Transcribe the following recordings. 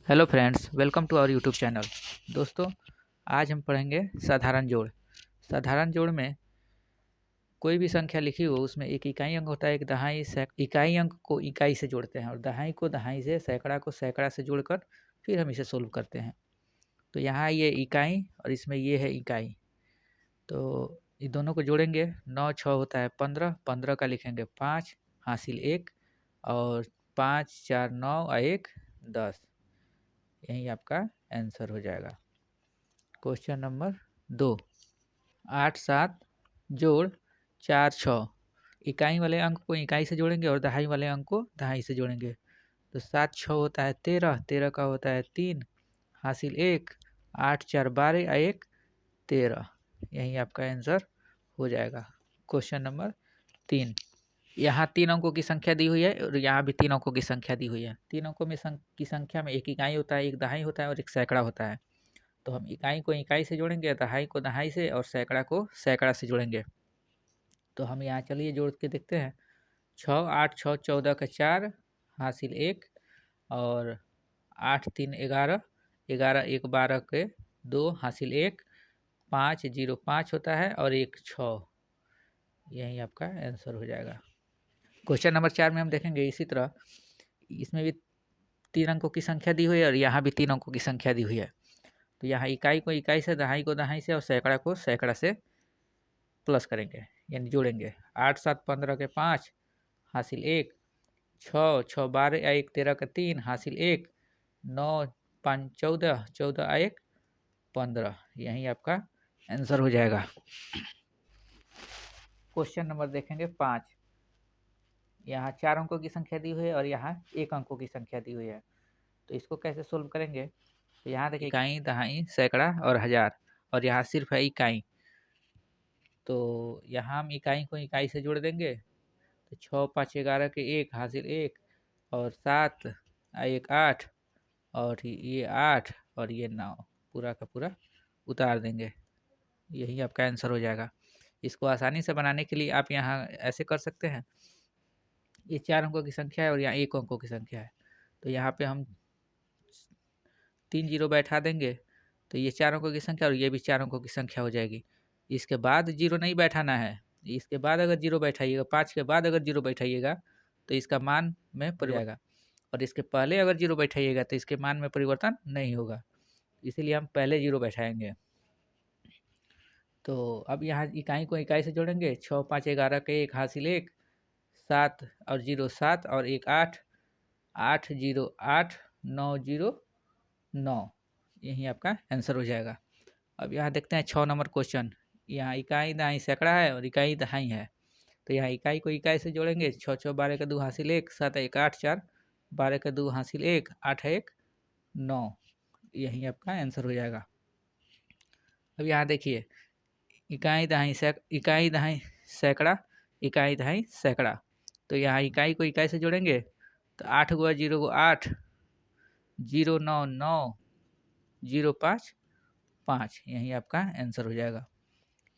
Hello friends, welcome to our YouTube channel. दोस्तों, आज हम पढ़ेंगे साधारण जोड़। साधारण जोड़ में कोई भी संख्या लिखी हो, उसमें एक इकाई अंक होता है, एक दहाई। इकाई अंक को इकाई से जोड़ते हैं और दहाई को दहाई से, सैकड़ा को सैकड़ा से जोड़कर फिर हम इसे सोल्व करते हैं। तो यहाँ ये इकाई और इसमें ये है इकाई, तो ये दोनों को जोड़ेंगे। 9 6 होता है 15, 15 का लिखेंगे 5 हासिल 1, और 5 4 9 और 1 10। यही आपका आंसर हो जाएगा। क्वेश्चन नंबर 2, 8 7 जोड़ 4 6। इकाई वाले अंक को इकाई से जोड़ेंगे और दहाई वाले अंक को दहाई से जोड़ेंगे। तो 7 6 होता है 13, 13 का होता है 3 हासिल 1, 8 4 12 और 1 13। यही आपका आंसर हो जाएगा। क्वेश्चन नंबर 3, यहाँ 3 अंकों की संख्या दी हुई है और यहाँ भी 3 अंकों की संख्या दी हुई है। 3 अंकों में की संख्या में एक इकाई होता है, एक दहाई होता है और एक सैकड़ा होता है। तो हम इकाई को इकाई से जोड़ेंगे, दहाई को दहाई से और सैकड़ा को सैकड़ा से जोड़ेंगे। तो हम यहाँ चलिए जोड़ के देखते हैं। 6 8 6 14 का 4 हासिल 1, और 8 3 11, 11 1 12 के 2 हासिल 1, 5 0 5 होता है और 1 6। यही आपका आंसर हो जाएगा। क्वेश्चन नंबर 4 में हम देखेंगे इसी तरह, इसमें भी 3 अंकों की संख्या दी हुई है और यहाँ भी 3 अंकों की संख्या दी हुई है। तो यहाँ इकाई को इकाई से, दहाई को दहाई से और सैकड़ा को सैकड़ा से प्लस करेंगे, यानी जोड़ेंगे। 8 7 15 के 5 हासिल 1, 6 6 12 1 13 का 3 हासिल 1, 9 5 14 14 1 15। यही आपका आंसर हो जाएगा। क्वेश्चन नंबर देखेंगे 5, यहाँ 4 अंकों की संख्या दी हुई है और यहाँ 1 अंकों की संख्या दी हुई है। तो इसको कैसे सोल्व करेंगे? तो यहाँ देखिए, इकाई दहाई सैकड़ा और हज़ार, और यहाँ सिर्फ है इकाई। तो यहाँ हम इकाई को इकाई से जोड़ देंगे। तो 6 5 11 के 1 हासिल 1, और 7 1 8, और ये 8 और ये 9, पूरा का पूरा उतार देंगे। यही आपका आंसर हो जाएगा। इसको आसानी से बनाने के लिए आप यहाँ ऐसे कर सकते हैं। ये 4 अंकों की संख्या है और यहाँ 1 अंकों की संख्या है। तो यहाँ पे हम 3 जीरो बैठा देंगे, तो ये 4 अंकों की संख्या और ये भी 4 अंकों की संख्या हो जाएगी। इसके बाद जीरो नहीं बैठाना है। इसके बाद अगर जीरो बैठाइएगा, 5 के बाद अगर जीरो बैठाइएगा तो इसका मान में परिवर्तन, और इसके पहले अगर जीरो बैठाइएगा तो इसके मान में परिवर्तन नहीं होगा। इसीलिए हम पहले जीरो बैठाएंगे। तो अब यहाँ इकाई को इकाई से जोड़ेंगे। 6 5 11 के 1 हासिल 1, 7 और 0 7 और 1 8, 8 0 8 9 0 9। यही आपका आंसर हो जाएगा। अब यहाँ देखते हैं 6 नंबर क्वेश्चन। यहाँ इकाई दहाई सैकड़ा है और इकाई दहाई है। तो यहाँ इकाई को इकाई से जोड़ेंगे। 6 6 12 का 2 हासिल 1, 7 1 8 4, 12 का 2 हासिल 1, 8 1 9। यही आपका आंसर हो जाएगा। अब यहाँ देखिए, इकाई दहाई सैकड़ा, इकाई दहाई सैकड़ा। तो यहाँ इकाई को इकाई से जोड़ेंगे। तो 8 गुआ 0 को 8, 0 9 9, 0 5 5। यही आपका आंसर हो जाएगा।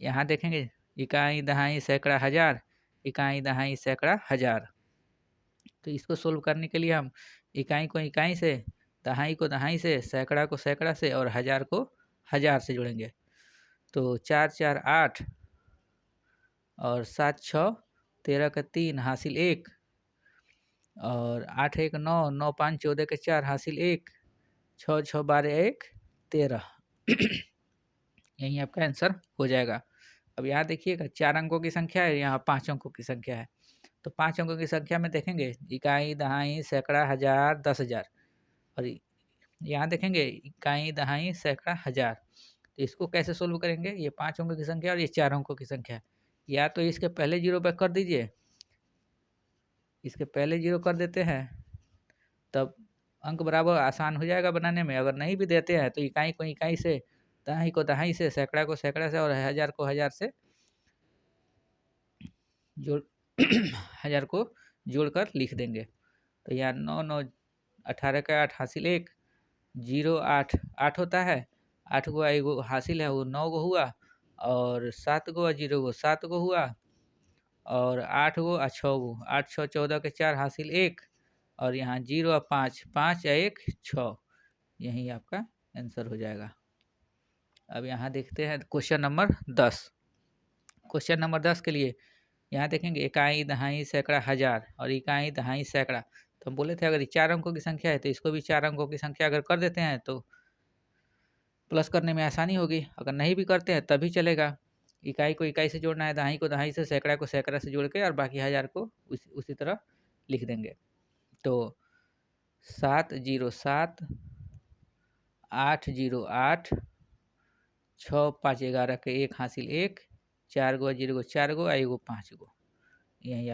यहाँ देखेंगे, इकाई दहाई सैकड़ा हज़ार, इकाई दहाई सैकड़ा हज़ार। तो इसको सोल्व करने के लिए हम इकाई को इकाई से, दहाई को दहाई से, सैकड़ा को सैकड़ा से और हज़ार को हज़ार से जोड़ेंगे। तो 4 4 8, और 7 6 13 का 3 हासिल 1, और 8 1 9 9 5 14 के 4 हासिल 1, 6 6 12 1 13। यही आपका आंसर हो जाएगा। अब यहाँ देखिएगा, 4 अंकों की संख्या है, यहाँ 5 अंकों की संख्या है। तो 5 अंकों की संख्या में देखेंगे, इकाई दहाई सैकड़ा हज़ार 10,000, और यहाँ देखेंगे इकाई दहाई सैकड़ा हज़ार। तो इसको कैसे सोल्व करेंगे? ये 5 अंकों की संख्या और ये 4 अंकों की संख्या है। या तो इसके पहले जीरो पे कर दीजिए, इसके पहले जीरो कर देते हैं, तब अंक बराबर आसान हो जाएगा बनाने में। अगर नहीं भी देते हैं तो इकाई को इकाई से, दहाई को दहाई से, सैकड़ा को सैकड़ा से और हज़ार को हज़ार से जोड़ हज़ार को जोड़कर लिख देंगे। तो यहाँ 9 9 18 का 8 हासिल 1, 0 8 8 होता है, 8 गो एगो हासिल है वो 9 गो हुआ, और 7 गो 0 गो 7 गो हुआ, और 8 गो 6 गो, 8 6 14 के 4 हासिल 1, और यहाँ 0 5 5 1 6। यही आपका आंसर हो जाएगा। अब यहाँ देखते हैं क्वेश्चन नंबर 10। क्वेश्चन नंबर 10 के लिए यहाँ देखेंगे इकाई, दहाई, सैकड़ा, हजार और इकाई, दहाई, सैकड़ा। तो हम बोले थे अगर ये 4 अंकों की संख्या है तो इसको भी 4 अंकों की संख्या अगर कर देते हैं तो प्लस करने में आसानी होगी। अगर नहीं भी करते हैं तभी चलेगा। इकाई को इकाई से जोड़ना है, दहाई को दहाई से, सैकड़ा को सैकड़ा से जोड़ के और बाकी हजार को उसी तरह लिख देंगे। तो 707, 808, 6 5 11 के 1 हासिल 1, 4 गो 0 गो 4 गो, 1 गो 5 गो, यही आप